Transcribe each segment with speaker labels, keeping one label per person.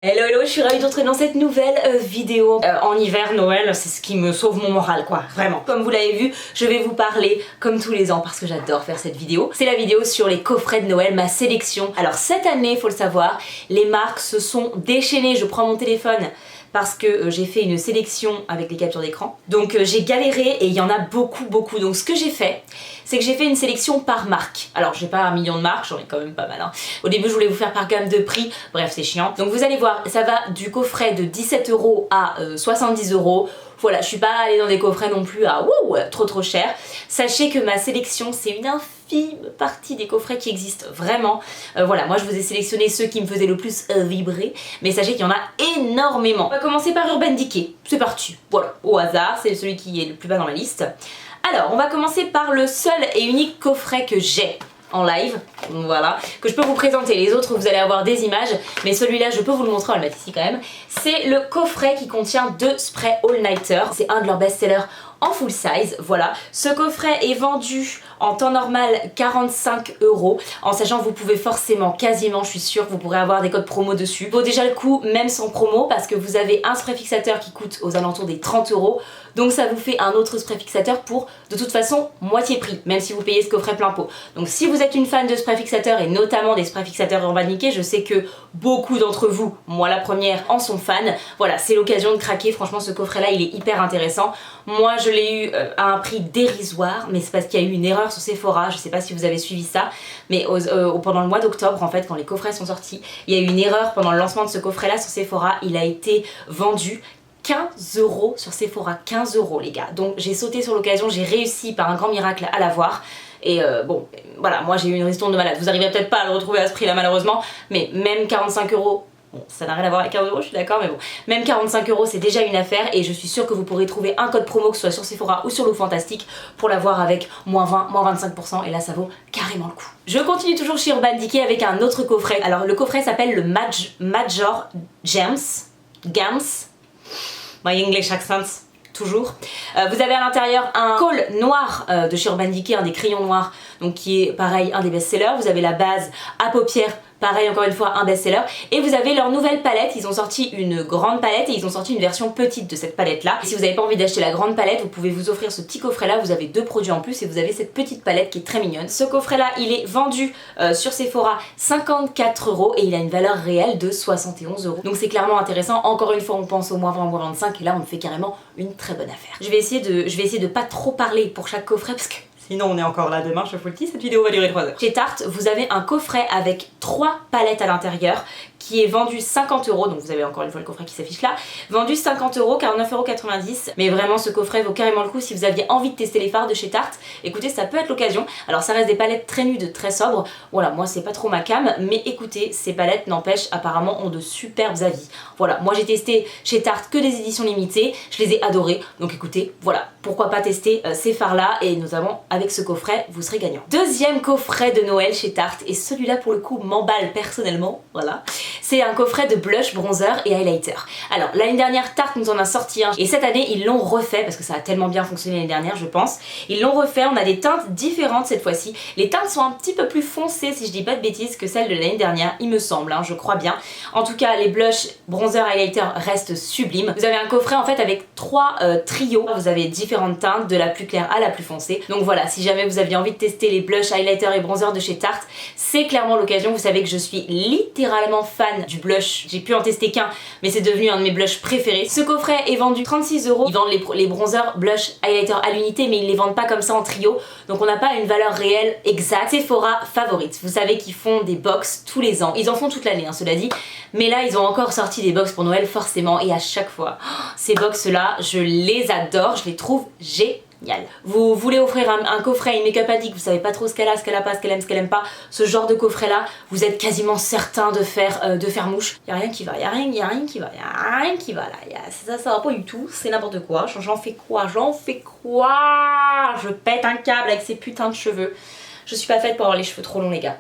Speaker 1: Hello hello, je suis ravie de vous retrouver dans cette nouvelle vidéo en hiver, Noël, c'est ce qui me sauve mon moral quoi, vraiment. Comme vous l'avez vu, je vais vous parler comme tous les ans parce que j'adore faire cette vidéo. C'est la vidéo sur les coffrets de Noël, ma sélection. Alors cette année, faut le savoir, les marques se sont déchaînées, je prends mon téléphone parce que j'ai fait une sélection avec les captures d'écran. Donc j'ai galéré et il y en a beaucoup. Donc ce que j'ai fait, c'est que j'ai fait une sélection par marque. Alors j'ai pas 1 million de marques, j'en ai quand même pas mal hein. Au début je voulais vous faire par gamme de prix, bref c'est chiant. Donc vous allez voir, ça va du coffret de 17 € à 70 €. Voilà, je suis pas allée dans des coffrets non plus à wouh, trop cher. Sachez que ma sélection, c'est une infime partie des coffrets qui existent vraiment. Voilà, moi je vous ai sélectionné ceux qui me faisaient le plus vibrer, mais sachez qu'il y en a énormément. On va commencer par Urban Decay, c'est parti. Voilà, au hasard, c'est celui qui est le plus bas dans la liste. Alors, on va commencer par le seul et unique coffret que j'ai en live, voilà, que je peux vous présenter. Les autres vous allez avoir des images, mais celui-là je peux vous le montrer, on va le mettre ici quand même. C'est le coffret qui contient 2 sprays All Nighter, c'est un de leurs best-sellers en full size, voilà. Ce coffret est vendu en temps normal 45 €, en sachant que vous pouvez forcément, quasiment, je suis sûre que vous pourrez avoir des codes promo dessus. Vaut déjà le coup, même sans promo, parce que vous avez un spray fixateur qui coûte aux alentours des 30 €, donc ça vous fait un autre spray fixateur pour, de toute façon, moitié prix, même si vous payez ce coffret plein pot. Donc si vous êtes une fan de spray fixateur, et notamment des spray fixateurs Urban Decay, je sais que beaucoup d'entre vous, moi la première, en sont fans. Voilà, c'est l'occasion de craquer, franchement ce coffret-là, il est hyper intéressant. Moi je l'ai eu à un prix dérisoire, mais c'est parce qu'il y a eu une erreur sur Sephora, je sais pas si vous avez suivi ça, mais pendant le mois d'octobre, en fait, quand les coffrets sont sortis, il y a eu une erreur pendant le lancement de ce coffret-là sur Sephora, il a été vendu 15 € sur Sephora, 15 € les gars. Donc j'ai sauté sur l'occasion, j'ai réussi par un grand miracle à l'avoir. Et bon, voilà, moi j'ai eu une ristourne de malade. Vous arriverez peut-être pas à le retrouver à ce prix-là malheureusement, mais même 45 €, bon, ça n'a rien à voir avec 15 €, je suis d'accord, mais bon, même 45 € c'est déjà une affaire et je suis sûre que vous pourrez trouver un code promo, que ce soit sur Sephora ou sur Look Fantastic, pour l'avoir avec moins 20, moins 25% et là ça vaut carrément le coup. Je continue toujours chez Urban Decay avec un autre coffret. Alors le coffret s'appelle le Major Gems. My English accent, toujours. Vous avez à l'intérieur un col noir de chez Urban Decay, un des crayons noirs, donc qui est pareil un des best-sellers. Vous avez la base à paupières, pareil encore une fois un best-seller. Et vous avez leur nouvelle palette, ils ont sorti une grande palette et ils ont sorti une version petite de cette palette là. Et si vous n'avez pas envie d'acheter la grande palette, vous pouvez vous offrir ce petit coffret là, vous avez 2 produits en plus et vous avez cette petite palette qui est très mignonne. Ce coffret là, il est vendu sur Sephora 54 € et il a une valeur réelle de 71 €. Donc c'est clairement intéressant, encore une fois on pense au moins 20, moins 25 et là on fait carrément une très bonne affaire. Je vais essayer de pas trop parler pour chaque coffret parce que sinon on est encore là demain, je vous le dis, cette vidéo va durer 3 heures. Chez Tarte, vous avez un coffret avec 3 palettes à l'intérieur qui est vendu 50 €, donc vous avez encore une fois le coffret qui s'affiche là, vendu 50 €, 49,90 €, mais vraiment ce coffret vaut carrément le coup si vous aviez envie de tester les fards de chez Tarte. Écoutez, ça peut être l'occasion. Alors ça reste des palettes très nudes, très sobres, voilà, moi c'est pas trop ma cam, mais écoutez, ces palettes n'empêche apparemment ont de superbes avis. Voilà, moi j'ai testé chez Tarte que des éditions limitées, je les ai adorées, donc écoutez, voilà, pourquoi pas tester ces fards là, et notamment avec ce coffret, vous serez gagnant. Deuxième coffret de Noël chez Tarte, et celui-là pour le coup m'emballe personnellement, voilà. C'est un coffret de blush, bronzer et highlighter. Alors l'année dernière Tarte nous en a sorti un et cette année ils l'ont refait parce que ça a tellement bien fonctionné l'année dernière je pense. Ils l'ont refait, on a des teintes différentes cette fois-ci. Les teintes sont un petit peu plus foncées si je dis pas de bêtises que celles de l'année dernière, il me semble, hein, je crois bien. En tout cas les blush, bronzer, highlighter restent sublimes. Vous avez un coffret en fait avec 3 trios. Vous avez différentes teintes de la plus claire à la plus foncée. Donc voilà, si jamais vous aviez envie de tester les blush, highlighter et bronzer de chez Tarte, c'est clairement l'occasion. Vous savez que je suis littéralement fan du blush, j'ai pu en tester qu'un mais c'est devenu un de mes blushs préférés. Ce coffret est vendu 36 €, ils vendent les bronzers, blush, highlighter à l'unité mais ils les vendent pas comme ça en trio, donc on n'a pas une valeur réelle exacte. Sephora Favorites, vous savez qu'ils font des box tous les ans, ils en font toute l'année hein, cela dit, mais là ils ont encore sorti des box pour Noël forcément et à chaque fois, ces box là je les adore, je les trouve géniales. Vous voulez offrir un coffret à une make-up addict, vous savez pas trop ce qu'elle a, ce qu'elle a pas, ce qu'elle aime, ce qu'elle aime pas, ce genre de coffret là, vous êtes quasiment certain de faire mouche. Y a rien qui va, y a rien qui va là, ça va pas du tout, c'est n'importe quoi, j'en fais quoi, je pète un câble avec ces putains de cheveux. Je suis pas faite pour avoir les cheveux trop longs les gars.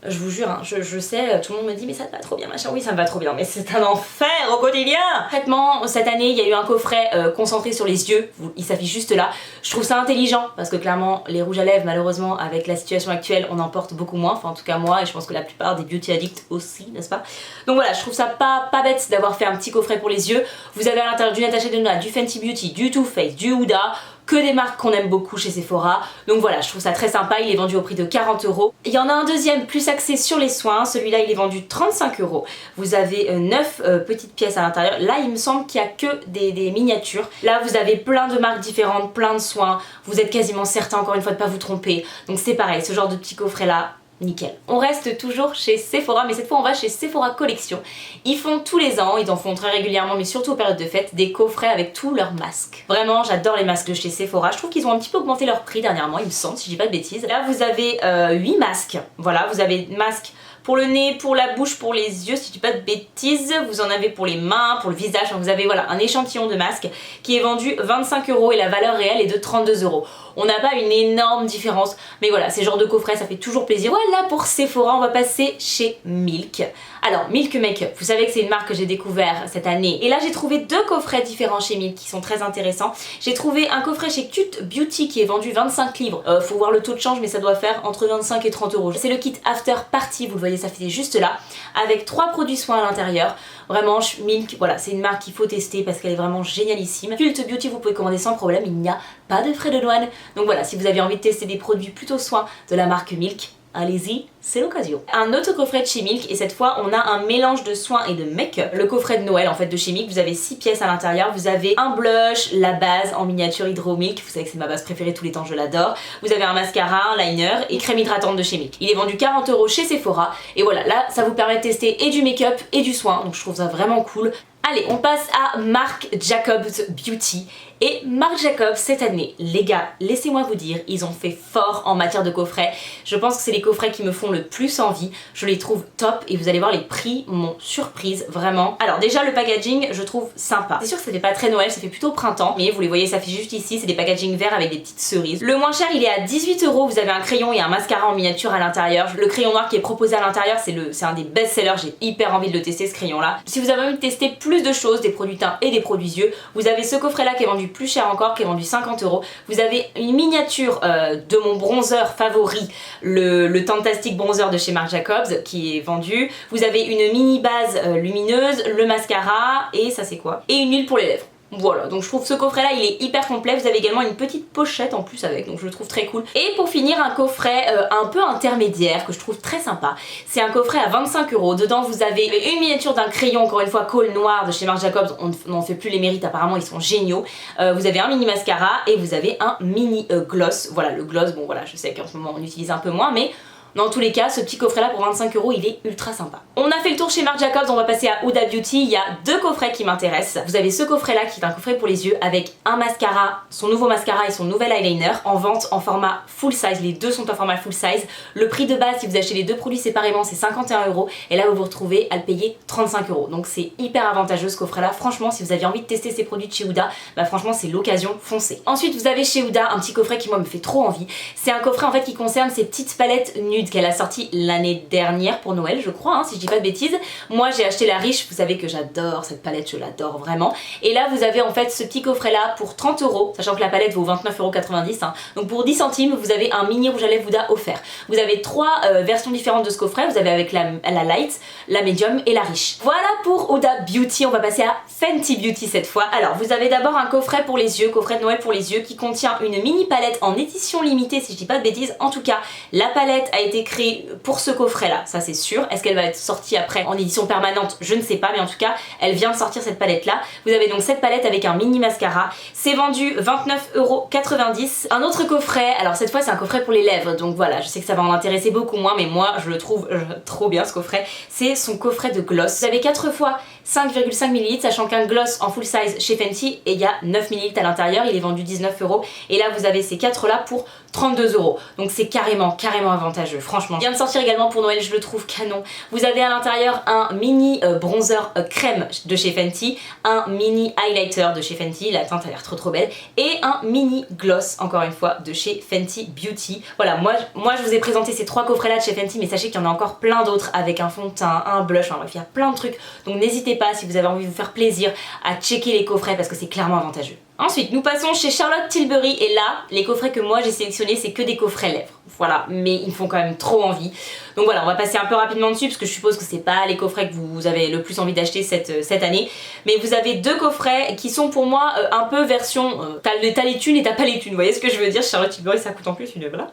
Speaker 1: Je vous jure, hein, je sais, tout le monde me dit mais ça te va trop bien machin, oui ça me va trop bien, mais c'est un enfer au quotidien. Traitement, cette année il y a eu un coffret concentré sur les yeux, il s'affiche juste là. Je trouve ça intelligent parce que clairement les rouges à lèvres malheureusement avec la situation actuelle on en porte beaucoup moins, enfin en tout cas moi et je pense que la plupart des beauty addicts aussi, n'est-ce pas? Donc voilà, je trouve ça pas bête d'avoir fait un petit coffret pour les yeux. Vous avez à l'intérieur du Natasha Denona, du Fenty Beauty, du Too Faced, du Huda, que des marques qu'on aime beaucoup chez Sephora. Donc voilà, je trouve ça très sympa, il est vendu au prix de 40 €. Il y en a un deuxième plus axé sur les soins, celui-là il est vendu 35 €. Vous avez 9 petites pièces à l'intérieur. Là il me semble qu'il n'y a que des miniatures. Là vous avez plein de marques différentes, plein de soins. Vous êtes quasiment certain encore une fois de ne pas vous tromper. Donc c'est pareil, ce genre de petit coffret là, nickel. On reste toujours chez Sephora, mais cette fois on va chez Sephora Collection. Ils font tous les ans, ils en font très régulièrement, mais surtout aux périodes de fête, des coffrets avec tous leurs masques. Vraiment, j'adore les masques de chez Sephora. Je trouve qu'ils ont un petit peu augmenté leur prix dernièrement, il me semble, si je dis pas de bêtises. Là vous avez 8 masques. Voilà, vous avez masques pour le nez, pour la bouche, pour les yeux, si je dis pas de bêtises. Vous en avez pour les mains, pour le visage. Enfin, vous avez voilà un échantillon de masques qui est vendu 25 € et la valeur réelle est de 32 €. On n'a pas une énorme différence, mais voilà, ces genres de coffrets, ça fait toujours plaisir. Voilà pour Sephora, on va passer chez Milk. Alors, Milk Makeup, vous savez que c'est une marque que j'ai découvert cette année. Et là, j'ai trouvé 2 coffrets différents chez Milk qui sont très intéressants. J'ai trouvé un coffret chez Cute Beauty qui est vendu 25 livres. Faut voir le taux de change, mais ça doit faire entre 25 et 30 €. C'est le kit After Party, vous le voyez, ça fait juste là, avec 3 produits soins à l'intérieur. Vraiment, Milk, voilà, c'est une marque qu'il faut tester parce qu'elle est vraiment génialissime. Cult Beauty, vous pouvez commander sans problème, il n'y a pas de frais de douane. Donc voilà, si vous avez envie de tester des produits plutôt soins de la marque Milk, allez-y, c'est l'occasion. Un autre coffret de chez Milk et cette fois on a un mélange de soins et de make-up. Le coffret de Noël en fait de chez Milk, vous avez 6 pièces à l'intérieur, vous avez un blush, la base en miniature Hydro Milk, vous savez que c'est ma base préférée tous les temps, je l'adore. Vous avez un mascara, un liner et crème hydratante de chez Milk. Il est vendu 40 € chez Sephora et voilà, là ça vous permet de tester et du make-up et du soin, donc je trouve ça vraiment cool. Allez, on passe à Marc Jacobs Beauty. Et Marc Jacobs cette année, les gars, laissez-moi vous dire, ils ont fait fort en matière de coffrets. Je pense que c'est les coffrets qui me font le plus envie. Je les trouve top et vous allez voir les prix m'ont surprise, vraiment. Alors déjà le packaging, je trouve sympa. C'est sûr que ça fait pas très Noël, ça fait plutôt printemps. Mais vous les voyez, ça fait juste ici, c'est des packaging verts avec des petites cerises. Le moins cher, il est à 18 €. Vous avez un crayon et un mascara en miniature à l'intérieur. Le crayon noir qui est proposé à l'intérieur, c'est un des best-sellers. J'ai hyper envie de le tester ce crayon-là. Si vous avez envie de tester plus de choses, des produits teints et des produits yeux, vous avez ce coffret-là qui est vendu plus cher encore, qui est vendu 50 €. Vous avez une miniature de mon bronzer favori, le Fantastic Bronzer de chez Marc Jacobs qui est vendu. Vous avez une mini base lumineuse, le mascara et ça c'est quoi? Et une huile pour les lèvres. Voilà, donc je trouve ce coffret là il est hyper complet. Vous avez également une petite pochette en plus avec, donc je le trouve très cool. Et pour finir, un coffret un peu intermédiaire que je trouve très sympa. C'est un coffret à 25 €. Dedans vous avez une miniature d'un crayon, encore une fois Kohl noir de chez Marc Jacobs. On n'en fait plus les mérites, apparemment ils sont géniaux. Vous avez un mini mascara et vous avez un mini gloss. Voilà, le gloss, bon voilà, je sais qu'en ce moment on utilise un peu moins, mais dans tous les cas, ce petit coffret là pour 25 €, il est ultra sympa. On a fait le tour chez Marc Jacobs, on va passer à Huda Beauty. Il y a 2 coffrets qui m'intéressent. Vous avez ce coffret là qui est un coffret pour les yeux avec un mascara, son nouveau mascara et son nouvel eyeliner en vente en format full size. Les deux sont en format full size. Le prix de base si vous achetez les deux produits séparément c'est 51 € et là vous vous retrouvez à le payer 35 €. Donc c'est hyper avantageux ce coffret là. Franchement, si vous aviez envie de tester ces produits de chez Huda, bah franchement c'est l'occasion, foncez. Ensuite vous avez chez Huda un petit coffret qui moi me fait trop envie. C'est un coffret en fait qui concerne ces petites palettes nudes qu'elle a sorti l'année dernière pour Noël je crois, hein, si je dis pas de bêtises. Moi j'ai acheté la riche, vous savez que j'adore cette palette, je l'adore vraiment. Et là vous avez en fait ce petit coffret là pour 30 €, sachant que la palette vaut 29,90 €, hein. Donc pour 10 centimes vous avez un mini rouge à lèvres Huda offert. Vous avez 3 versions différentes de ce coffret, vous avez avec la light, la medium et la riche. Voilà pour Huda Beauty, on va passer à Fenty Beauty cette fois. Alors vous avez d'abord un coffret pour les yeux, coffret de Noël pour les yeux qui contient une mini palette en édition limitée si je dis pas de bêtises. En tout cas la palette a été créée pour ce coffret là, ça c'est sûr. Est-ce qu'elle va être sortie après en édition permanente? Je ne sais pas, mais en tout cas elle vient de sortir cette palette là. Vous avez donc cette palette avec un mini mascara, c'est vendu 29,90 €. Un autre coffret, alors cette fois c'est un coffret pour les lèvres, donc voilà, je sais que ça va en intéresser beaucoup moins, mais moi je le trouve trop bien ce coffret. C'est son coffret de gloss. Vous avez 4 fois 5,5 ml, sachant qu'un gloss en full size chez Fenty, et il y a 9 ml à l'intérieur, il est vendu 19 €. Et là, vous avez ces 4 là pour 32 €. Donc c'est carrément avantageux, franchement. Il vient de sortir également pour Noël, je le trouve canon. Vous avez à l'intérieur un mini bronzer crème de chez Fenty, un mini highlighter de chez Fenty, la teinte a l'air trop belle, et un mini gloss, encore une fois, de chez Fenty Beauty. Voilà, moi je vous ai présenté ces 3 coffrets là de chez Fenty, mais sachez qu'il y en a encore plein d'autres avec un fond de teint, un blush, enfin bref, il y a plein de trucs. Donc n'hésitez pas, si vous avez envie de vous faire plaisir, à checker les coffrets parce que c'est clairement avantageux. Ensuite, nous passons chez Charlotte Tilbury, et là, les coffrets que moi j'ai sélectionnés, c'est que des coffrets lèvres. Voilà, mais ils me font quand même trop envie. Donc voilà, on va passer un peu rapidement dessus parce que je suppose que c'est pas les coffrets que vous avez le plus envie d'acheter cette année. Mais vous avez 2 coffrets qui sont pour moi un peu version t'as les thunes et t'as pas les thunes. Vous voyez ce que je veux dire? Charlotte Tilbury, ça coûte en plus une blague.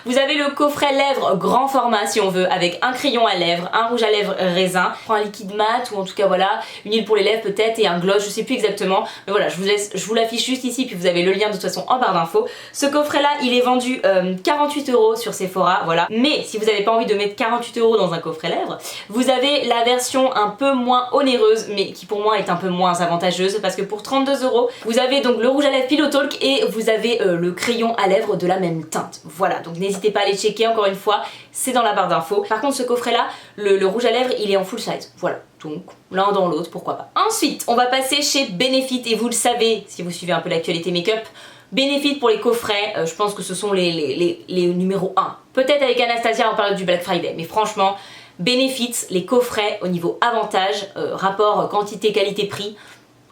Speaker 1: Vous avez le coffret lèvres grand format si on veut, avec un crayon à lèvres, un rouge à lèvres raisin, un liquide mat ou en tout cas voilà, une huile pour les lèvres peut-être et un gloss, je sais plus exactement. Mais voilà, je vous l'affiche juste ici puis vous avez le lien de toute façon en barre d'infos. Ce coffret là, il est vendu 48 € sur Sephora, voilà. Mais si vous n'avez pas envie de mettre 48 € dans un coffret lèvres, vous avez la version un peu moins onéreuse, mais qui pour moi est un peu moins avantageuse, parce que pour 32 €, vous avez donc le rouge à lèvres Pillow Talk et vous avez le crayon à lèvres de la même teinte. Voilà, donc n'hésitez pas à les checker, encore une fois, c'est dans la barre d'infos. Par contre, ce coffret là, le rouge à lèvres, il est en full size, voilà. Donc l'un dans l'autre, pourquoi pas. Ensuite, on va passer chez Benefit, et vous le savez, si vous suivez un peu l'actualité make-up, Benefit pour les coffrets, je pense que ce sont les numéros 1. Peut-être avec Anastasia en période du Black Friday, mais franchement, Benefit, les coffrets au niveau avantage, rapport quantité, qualité, prix,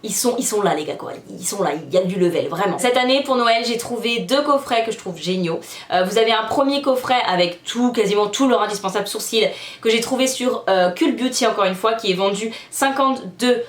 Speaker 1: ils sont là les gars quoi, ils sont là, il y a du level vraiment. Cette année pour Noël j'ai trouvé 2 coffrets que je trouve géniaux. Vous avez un premier coffret avec quasiment tout leur indispensable sourcil que j'ai trouvé sur Cult Beauty encore une fois, qui est vendu 52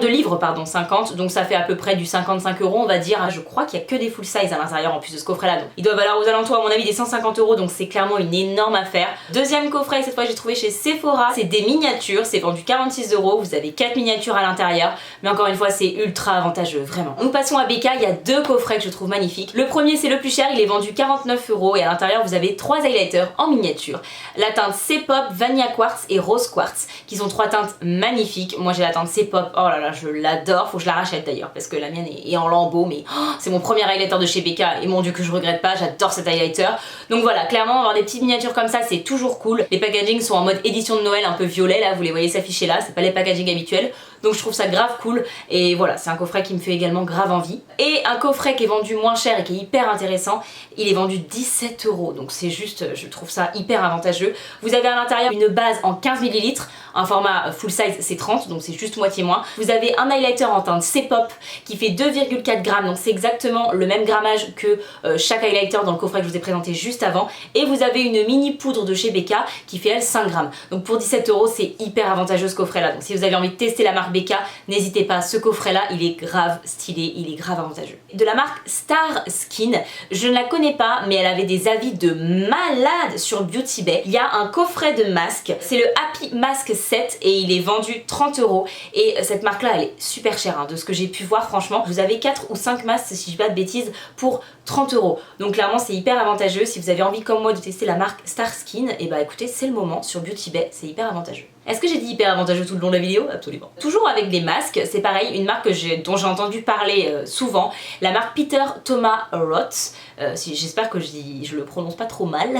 Speaker 1: livres pardon, 50, donc ça fait à peu près du 55 € on va dire. Je crois qu'il y a que des full size à l'intérieur en plus de ce coffret là, donc il doit valoir aux alentours à mon avis des 150 €, donc c'est clairement une énorme affaire. Deuxième coffret, cette fois j'ai trouvé chez Sephora, c'est des miniatures, c'est vendu 46 €, vous avez 4 miniatures à l'intérieur, mais encore une fois c'est ultra avantageux, vraiment. Nous passons à Becca, il y a 2 coffrets que je trouve magnifiques. Le premier c'est le plus cher, il est vendu 49 € et à l'intérieur vous avez 3 highlighters en miniature. La teinte C-Pop, Vanilla Quartz et Rose Quartz, qui sont 3 teintes magnifiques. Moi j'ai la teinte C-Pop, oh là là, je l'adore, faut que je la rachète d'ailleurs parce que la mienne est en lambeaux, mais oh, c'est mon premier highlighter de chez Becca et mon dieu que je regrette pas, j'adore cet highlighter. Donc voilà, clairement avoir des petites miniatures comme ça c'est toujours cool. Les packagings sont en mode édition de Noël un peu violet là, vous les voyez s'afficher là, c'est pas les packagings habituels. Donc je trouve ça grave cool et voilà, c'est un coffret qui me fait également grave envie. Et un coffret qui est vendu moins cher et qui est hyper intéressant, il est vendu 17 €, donc c'est juste, je trouve ça hyper avantageux. Vous avez à l'intérieur une base en 15 ml, un format full size c'est 30, donc c'est juste moitié moins. Vous avez un highlighter en teinte C-Pop qui fait 2,4 grammes, donc c'est exactement le même grammage que chaque highlighter dans le coffret que je vous ai présenté juste avant. Et vous avez une mini poudre de chez Becca qui fait elle 5 grammes. Donc pour 17 € c'est hyper avantageux ce coffret là, donc si vous avez envie de tester la marque Becca, n'hésitez pas, ce coffret là il est grave stylé, il est grave avantageux. De la marque Star Skin, je ne la connais pas mais elle avait des avis de malade sur Beauty Bay. Il y a un coffret de masques, c'est le Happy Mask 7 et il est vendu 30 € et cette marque là elle est super chère hein, de ce que j'ai pu voir franchement. Vous avez 4 ou 5 masques si je dis pas de bêtises pour 30 €. Donc clairement c'est hyper avantageux. Si vous avez envie comme moi de tester la marque Star Skin, et bah écoutez c'est le moment sur Beauty Bay, c'est hyper avantageux. Est-ce que j'ai dit hyper avantageux tout le long de la vidéo? Absolument. Toujours avec des masques, c'est pareil, une marque dont j'ai entendu parler souvent, la marque Peter Thomas Roth. J'espère que je le prononce pas trop mal.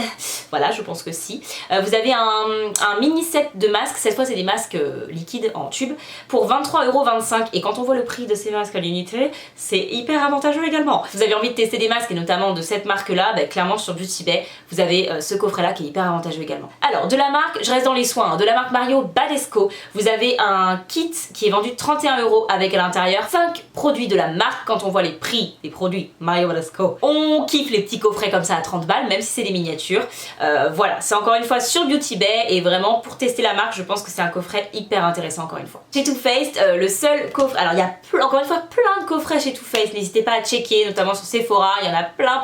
Speaker 1: Voilà, je pense que si. Vous avez un mini set de masques, cette fois c'est des masques liquides en tube, pour 23,25 € et quand on voit le prix de ces masques à l'unité, c'est hyper avantageux également. Si vous avez envie de tester des masques et notamment de cette marque là, bah, clairement sur Beauty Bay, vous avez ce coffret là qui est hyper avantageux également. Alors de la marque, je reste dans les soins, hein, de la marque Mario Badescu, vous avez un kit qui est vendu 31 € avec à l'intérieur 5 produits de la marque. Quand on voit les prix des produits Mario Badescu, on kiffe les petits coffrets comme ça à 30 balles, même si c'est des miniatures. Voilà, c'est encore une fois sur Beauty Bay et vraiment pour tester la marque, je pense que c'est un coffret hyper intéressant encore une fois. Chez Too Faced, le seul coffret, alors il y a encore une fois plein de coffrets chez Too Faced, n'hésitez pas à checker, notamment sur Sephora, il y en a plein,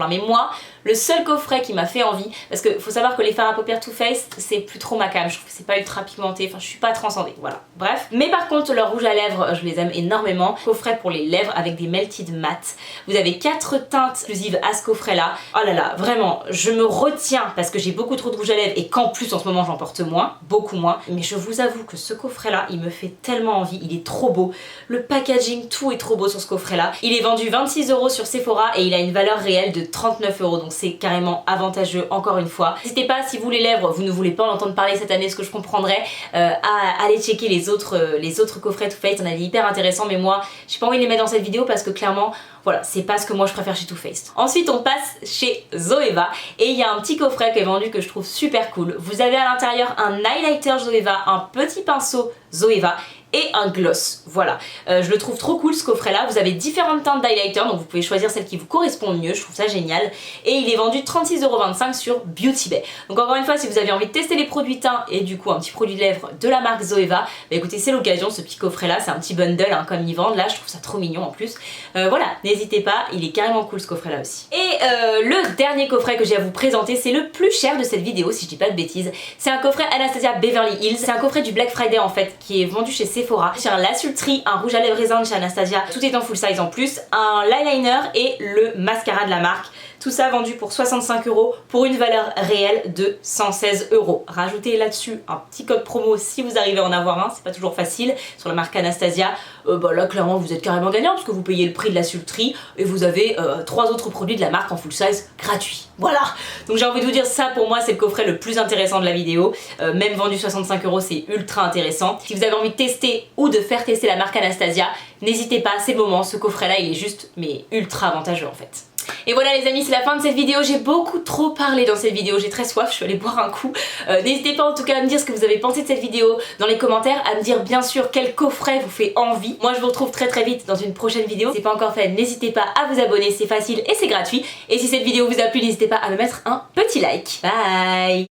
Speaker 1: mais moi, Le seul coffret qui m'a fait envie, parce que faut savoir que les fards à paupières Too Faced c'est plus trop ma came, je trouve que c'est pas ultra pigmenté, enfin je suis pas transcendée, voilà, bref. Mais par contre leurs rouges à lèvres je les aime énormément. Coffret pour les lèvres avec des melted matte. Vous avez 4 teintes exclusives à ce coffret là. Oh là là, vraiment, je me retiens parce que j'ai beaucoup trop de rouge à lèvres et qu'en plus en ce moment j'en porte moins, beaucoup moins. Mais je vous avoue que ce coffret là il me fait tellement envie, il est trop beau. Le packaging, tout est trop beau sur ce coffret là. Il est vendu 26 € sur Sephora et il a une valeur réelle de 39 €, donc c'est carrément avantageux encore une fois. N'hésitez pas, si vous les lèvres, vous ne voulez pas en entendre parler cette année, ce que je comprendrais, à aller checker les autres coffrets Too Faced, on a des hyper intéressants, mais moi j'ai pas envie de les mettre dans cette vidéo parce que clairement voilà, c'est pas ce que moi je préfère chez Too Faced. Ensuite on passe chez Zoeva et il y a un petit coffret qui est vendu que je trouve super cool. Vous avez à l'intérieur un highlighter Zoeva, un petit pinceau Zoeva et un gloss, voilà. Je le trouve trop cool ce coffret là, vous avez différentes teintes d'highlighter donc vous pouvez choisir celle qui vous correspond le mieux, je trouve ça génial. Et il est vendu 36,25 € sur Beauty Bay. Donc encore une fois, si vous avez envie de tester les produits teints et du coup un petit produit de lèvres de la marque Zoeva, bah écoutez c'est l'occasion, ce petit coffret là, c'est un petit bundle hein, comme ils vendent là, je trouve ça trop mignon en plus. Voilà, n'hésitez pas, il est carrément cool ce coffret là aussi. Et le dernier coffret que j'ai à vous présenter, c'est le plus cher de cette vidéo si je dis pas de bêtises. C'est un coffret Anastasia Beverly Hills, c'est un coffret du Black Friday en fait qui est vendu chez Sephora. J'ai un Lash Ultra, un rouge à lèvres raisin de chez Anastasia, tout est en full size en plus, un eyeliner et le mascara de la marque. Tout ça vendu pour 65 € pour une valeur réelle de 116 €. Rajoutez là-dessus un petit code promo si vous arrivez à en avoir un, c'est pas toujours facile, sur la marque Anastasia. Bah là clairement vous êtes carrément gagnant parce que vous payez le prix de la Sultry et vous avez 3 autres produits de la marque en full size gratuits. Voilà, donc j'ai envie de vous dire ça pour moi c'est le coffret le plus intéressant de la vidéo, même vendu 65 € c'est ultra intéressant. Si vous avez envie de tester ou de faire tester la marque Anastasia, n'hésitez pas, c'est le moment, ce coffret là il est juste mais ultra avantageux en fait. Et voilà les amis, c'est la fin de cette vidéo, j'ai beaucoup trop parlé dans cette vidéo, j'ai très soif, je suis allée boire un coup. N'hésitez pas en tout cas à me dire ce que vous avez pensé de cette vidéo dans les commentaires, à me dire bien sûr quel coffret vous fait envie. Moi je vous retrouve très vite dans une prochaine vidéo. Si c'est pas encore fait, n'hésitez pas à vous abonner, c'est facile et c'est gratuit. Et si cette vidéo vous a plu, n'hésitez pas à me mettre un petit like. Bye.